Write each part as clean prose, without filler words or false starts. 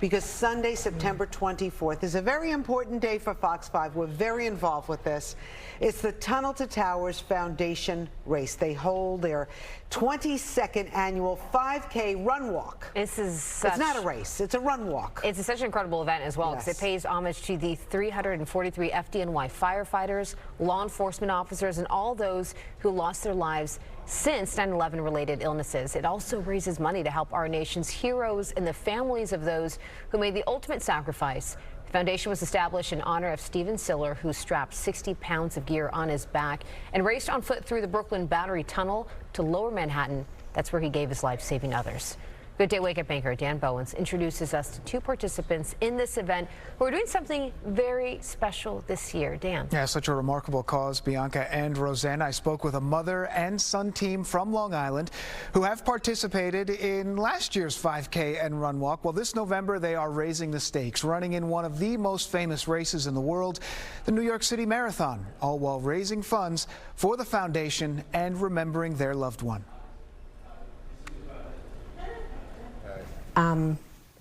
because Sunday, September 24th is a very important day for Fox 5. We're very involved with this. It's the Tunnel to Towers Foundation race. They hold their 22nd annual 5K run walk. It's not a race, it's a run walk. It's such an incredible event as well, because Yes. it pays homage to the 343 FDNY firefighters, law enforcement officers, and all those who lost their lives since 9/11 related illnesses. It also raises money to help our nation's heroes and the families of those who made the ultimate sacrifice. The foundation was established in honor of Stephen Siller, who strapped 60 pounds of gear on his back and raced on foot through the Brooklyn Battery Tunnel to Lower Manhattan. That's where he gave his life, saving others. Good Day Wake Up anchor Dan Bowens introduces us to two participants in this event who are doing something very special this year. Dan. Yeah, such a remarkable cause, Bianca and Rosanna. I spoke with a mother and son team from Long Island who have participated in last year's 5K and run walk. Well, this November they are raising the stakes, running in one of the most famous races in the world, the New York City Marathon, all while raising funds for the foundation and remembering their loved one.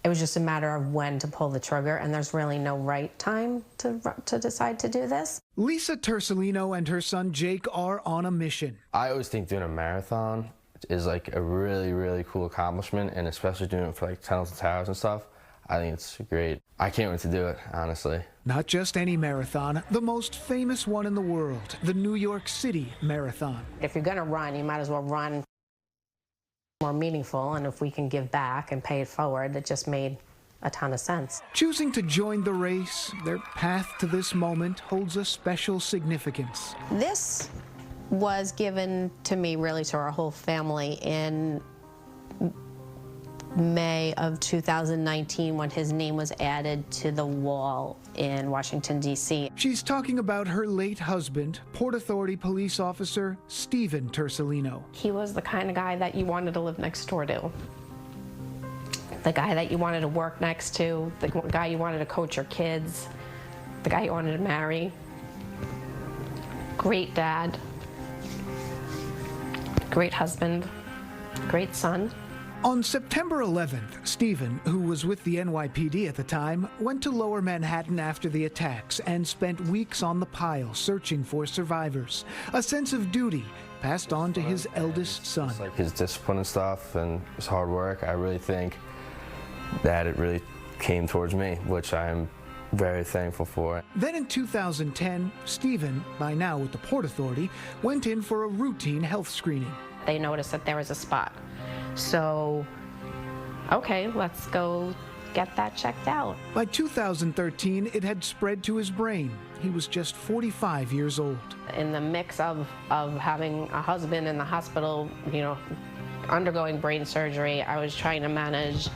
It was just a matter of when to pull the trigger, and there's really no right time to decide to do this. Lisa Tersalino and her son Jake are on a mission. I always think doing a marathon is like a really, really cool accomplishment, and especially doing it for like tunnels and towers and stuff. I think it's great. I can't wait to do it, honestly. Not just any marathon, the most famous one in the world, the New York City Marathon. If you're gonna run, you might as well run more meaningful, and if we can give back and pay it forward, it just made a ton of sense. Choosing to join the race, their path to this moment holds a special significance. This was given to me, really to our whole family, in May of 2019 when his name was added to the wall in Washington, D.C. She's talking about her late husband, Port Authority police officer Stephen Tersalino. He was the kind of guy that you wanted to live next door to. The guy that you wanted to work next to, the guy you wanted to coach your kids, the guy you wanted to marry. Great dad, great husband, great son. On September 11th, Stephen, who was with the NYPD at the time, went to Lower Manhattan after the attacks and spent weeks on the pile searching for survivors. A sense of duty passed on to his eldest son. It's like his discipline and stuff and his hard work. I really think that it really came towards me, which I'm very thankful for. Then in 2010, Stephen, by now with the Port Authority, went in for a routine health screening. They noticed that there was a spot. So, okay, let's go get that checked out. By 2013, it had spread to his brain. He was just 45 years old. In the mix of having a husband in the hospital, you know, undergoing brain surgery, I was trying to manage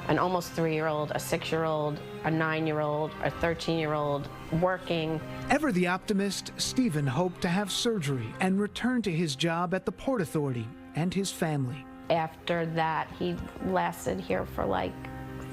an almost 3-year-old, a 6-year-old, a 9-year-old, a 13-year-old, working. Ever the optimist, Stephen hoped to have surgery and return to his job at the Port Authority and his family. After that, he lasted here for like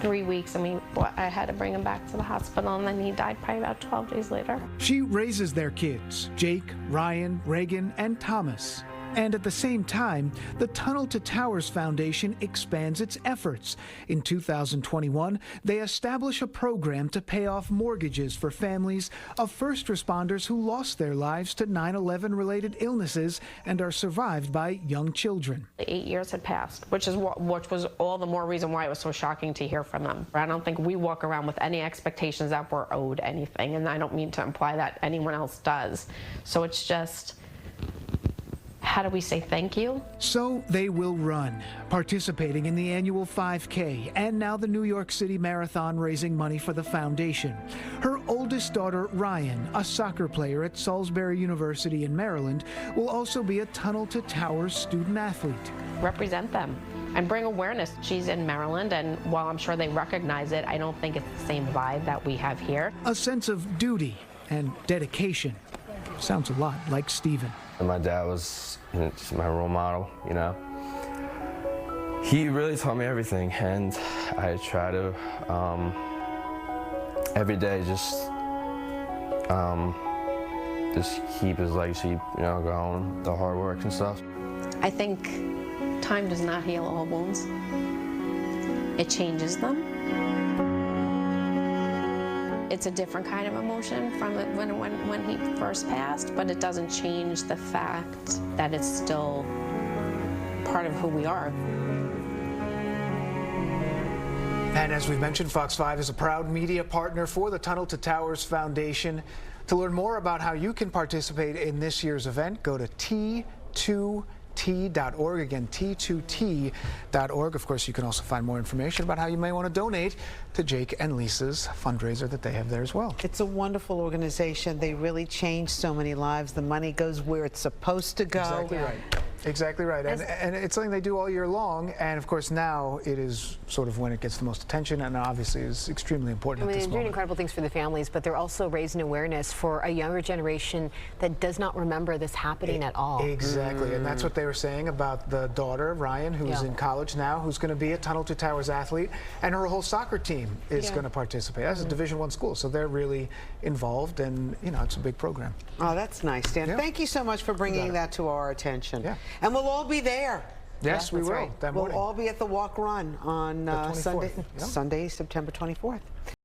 3 weeks. I mean, I had to bring him back to the hospital, and then he died probably about 12 days later. She raises their kids, Jake, Ryan, Reagan, and Thomas. And at the same time, the Tunnel to Towers Foundation expands its efforts. In 2021, they establish a program to pay off mortgages for families of first responders who lost their lives to 9/11 related illnesses and are survived by young children. 8 years had passed, which was all the more reason why it was so shocking to hear from them. I don't think we walk around with any expectations that we're owed anything, and I don't mean to imply that anyone else does. So it's just, how do we say thank you? So they will run, participating in the annual 5K and now the New York City Marathon, raising money for the foundation. Her oldest daughter, Ryan, a soccer player at Salisbury University in Maryland, will also be a Tunnel to Towers student athlete. Represent them and bring awareness. She's in Maryland, and while I'm sure they recognize it, I don't think it's the same vibe that we have here. A sense of duty and dedication. Sounds a lot like Stephen. My dad was just my role model, you know. He really taught me everything, and I try to every day just keep his legacy, you know, going, the hard work and stuff. I think time does not heal all wounds. It changes them. it's a different kind of emotion from when he first passed, but it doesn't change the fact that it's still part of who we are. And as we've mentioned, Fox 5 is a proud media partner for the Tunnel to Towers Foundation. To learn more about how you can participate in this year's event, go to T2T.org. Again, T2T.org. Of course, you can also find more information about how you may want to donate to Jake and Lisa's fundraiser that they have there as well. It's a wonderful organization. They really change so many lives. The money goes where it's supposed to go. Exactly right. Exactly right. And it's something they do all year long. And of course, now it is sort of when it gets the most attention, and obviously is extremely important at this They're doing moment. incredible things for the families, but they're also raising awareness for a younger generation that does not remember this happening at all. Exactly. And that's what they were saying about the daughter, Ryan, who's in college now, who's going to be a Tunnel to Towers athlete, and her whole soccer team is going to participate. That's a Division I school, so they're really involved, and you know, it's a big program. Oh, that's nice, Dan. Yeah. Thank you so much for bringing that to our attention. Yeah. And we'll all be there. Yes, we will. right. That We'll morning. all be at the walk run on 24th. Sunday, Yep. Sunday, September 24th.